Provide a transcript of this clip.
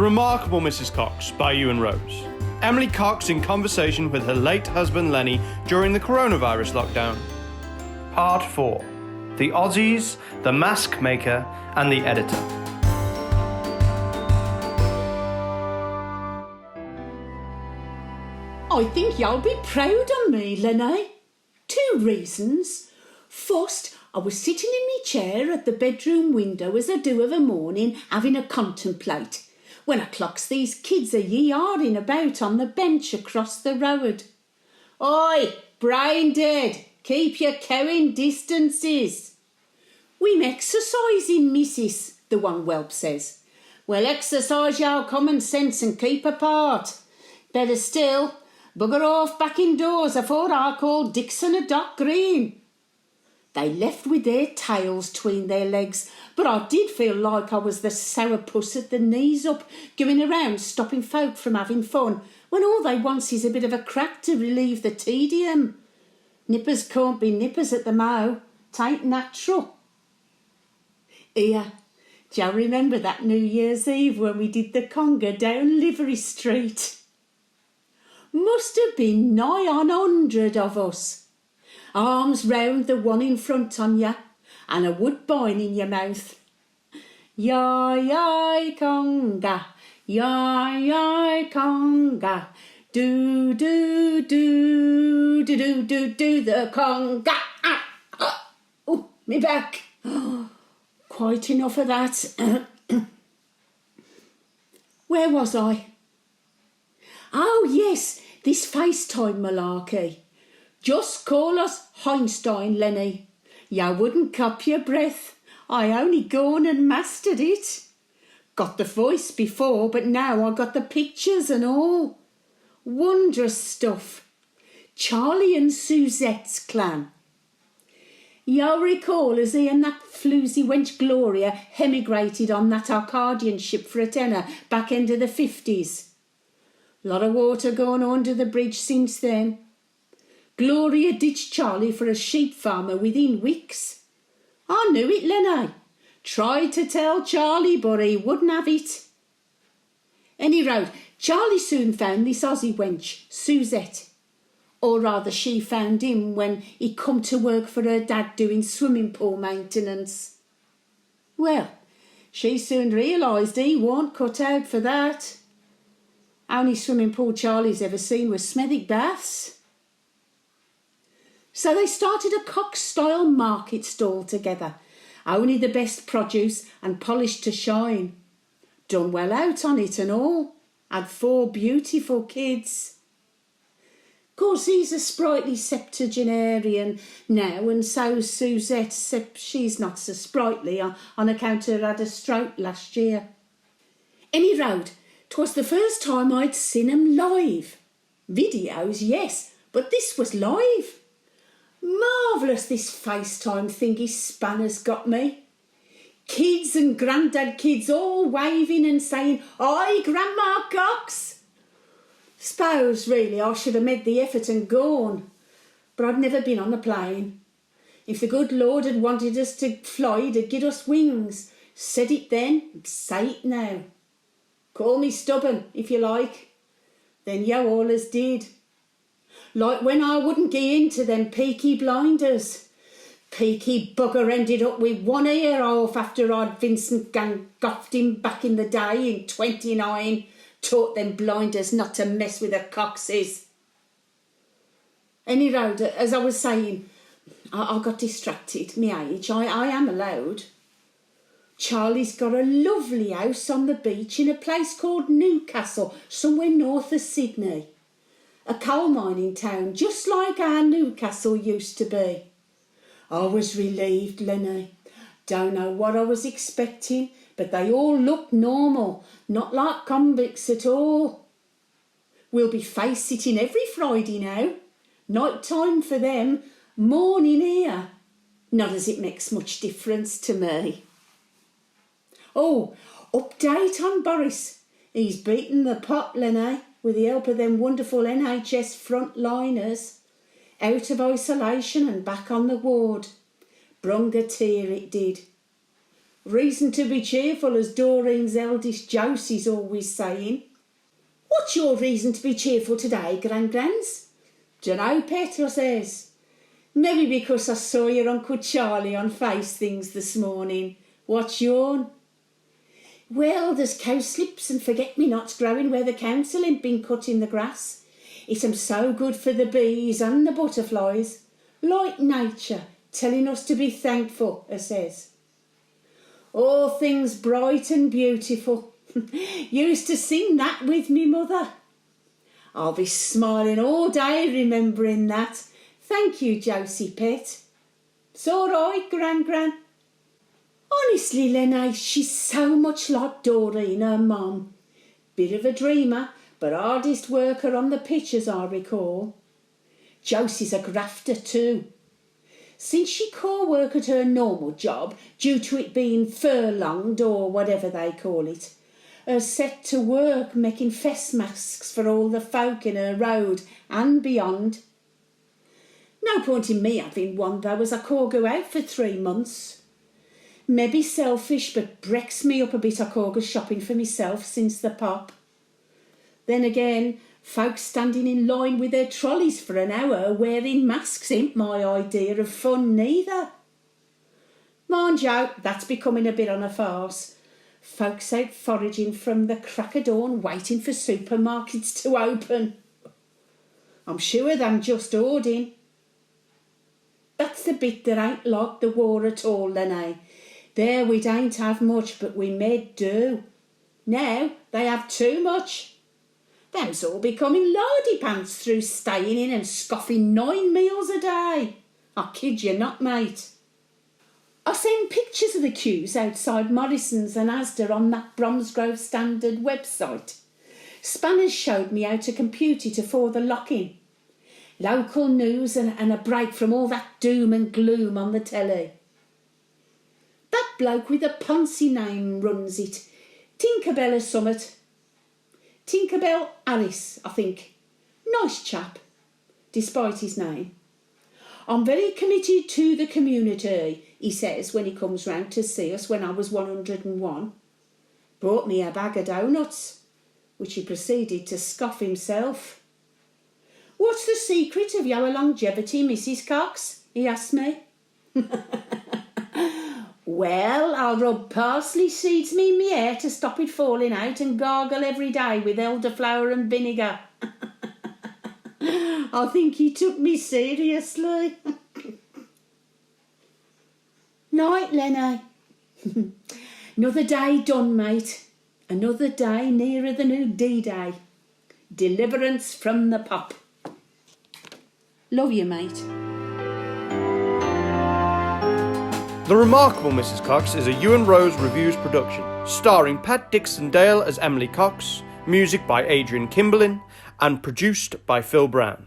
Remarkable Mrs Cox by Euan Rose. Emily Cox in conversation with her late husband Lenny during the coronavirus lockdown. Part 4. The Aussies, the Mask Maker and the Editor. I think you'll be proud of me, Lenny. 2 reasons. First, I was sitting in my chair at the bedroom window as I do of a morning, having a contemplate, when I clocks these kids a yarding about on the bench across the road. Oi, brain dead, keep your cowing distances. We'm exercising, missus, the one whelp says. Well, exercise your common sense and keep apart. Better still, bugger off back indoors afore I call Dixon a Doc Green. They left with their tails tween their legs, but I did feel like I was the sourpuss at the knees up, going around stopping folk from having fun, when all they wants is a bit of a crack to relieve the tedium. Nippers can't be nippers at the mow, 'tain't natural. Here, do you remember that New Year's Eve when we did the conga down Livery Street? Must have been nigh on 100 of us. Arms round the one in front on ya, and a woodbine in your mouth. Yi conga, yi conga, do do do do do do do the conga. Oh, me back. Quite enough of that. Where was I? Oh yes, this FaceTime malarkey. Just call us Einstein, Lenny. You wouldn't cop your breath. I only gone and mastered it. Got the voice before, but now I got the pictures and all. Wondrous stuff. Charlie and Suzette's clan. You'll recall as he and that floozy wench Gloria emigrated on that Arcadian ship for a tenner back end of the 50s. Lot of water gone under the bridge since then. Gloria ditched Charlie for a sheep farmer within weeks. I knew it, Lenny. Tried to tell Charlie, but he wouldn't have it. Any road, Charlie soon found this Aussie wench, Suzette. Or rather, she found him when he come to work for her dad doing swimming pool maintenance. Well, she soon realised he weren't cut out for that. Only swimming pool Charlie's ever seen was Smethwick baths. So they started a Cox-style market stall together, only the best produce and polished to shine. Done well out on it and all. Had 4 beautiful kids. Course he's a sprightly septuagenarian now, and so's Suzette, except she's not so sprightly on account of her had a stroke last year. Any road, 'twas the first time I'd seen 'em live. Videos, yes, but this was live. Marvellous this FaceTime thingy Spanner's got me. Kids and granddad kids all waving and saying, "Hi, Grandma Cox." S'pose really I should have made the effort and gone, but I'd never been on a plane. If the good Lord had wanted us to fly, he'd have given us wings. Said it then, say it now. Call me stubborn, if you like. Then you allers did. Like when I wouldn't get into them peaky blinders. Peaky bugger ended up with one ear off after I'd Vincent goffed him back in the day in 29. Taught them blinders not to mess with the Coxes. Any road, as I was saying, I got distracted, me age, I am allowed. Charlie's got a lovely house on the beach in a place called Newcastle, somewhere north of Sydney. A coal mining town, just like our Newcastle used to be. I was relieved, Lenny. Don't know what I was expecting, but they all looked normal, not like convicts at all. We'll be face-sitting every Friday now. Night time for them, morning here. Not as it makes much difference to me. Oh, update on Boris. He's beaten the pot, Lenny, with the help of them wonderful NHS frontliners. Out of isolation and back on the ward. Brung a tear it did. Reason to be cheerful, as Doreen's eldest Josie's always saying. What's your reason to be cheerful today, Gran-Grans? Dunno, pet, I says. Maybe because I saw your Uncle Charlie on Face Things this morning. What's yourn? Well, there's cowslips and forget-me-nots growing where the council ain't been cutting the grass. It's so good for the bees and the butterflies. Like nature, telling us to be thankful, I says. All things bright and beautiful. Used to sing that with me mother. I'll be smiling all day remembering that. Thank you, Josie pet. It's all right, Gran-Gran. Honestly, Lenny, she's so much like Doreen, her mum. Bit of a dreamer, but hardest worker on the pitch, as I recall. Josie's a grafter too. Since she can't work at her normal job, due to it being furlonged or whatever they call it, her set to work making face masks for all the folk in her road and beyond. No point in me having one though, as I can't go out for 3 months. Maybe selfish, but breaks me up a bit I can't go shopping for myself since the pop. Then again, folks standing in line with their trolleys for an hour wearing masks ain't my idea of fun neither. Mind you, that's becoming a bit on a farce. Folks out foraging from the crack of dawn waiting for supermarkets to open. I'm sure they're just hoarding. That's the bit that ain't like the war at all, Lenny. There we don't have much, but we med do. Now they have too much. Them's all becoming lardy pants through staying in and scoffing 9 meals a day. I kid you not, mate. I seen pictures of the queues outside Morrison's and Asda on that Bromsgrove Standard website. Spanners showed me how to compute it afore the lock-in. Local news and a break from all that doom and gloom on the telly. That bloke with a poncy name runs it. Tinkerbell or summit. Tinkerbell Alice, I think. Nice chap, despite his name. I'm very committed to the community, he says when he comes round to see us when I was 101. Brought me a bag of doughnuts, which he proceeded to scoff himself. What's the secret of your longevity, Mrs Cox? He asked me. Well, I'll rub parsley seeds in my hair to stop it falling out and gargle every day with elderflower and vinegar. I think he took me seriously. Night, Lenny. Another day done, mate. Another day nearer the new D-Day. Deliverance from the pop. Love you, mate. The Remarkable Mrs Cox is a Euan Rose Reviews production, starring Pat Dixon-Dale as Emily Cox, music by Adrian Kimberlin, and produced by Phil Brown.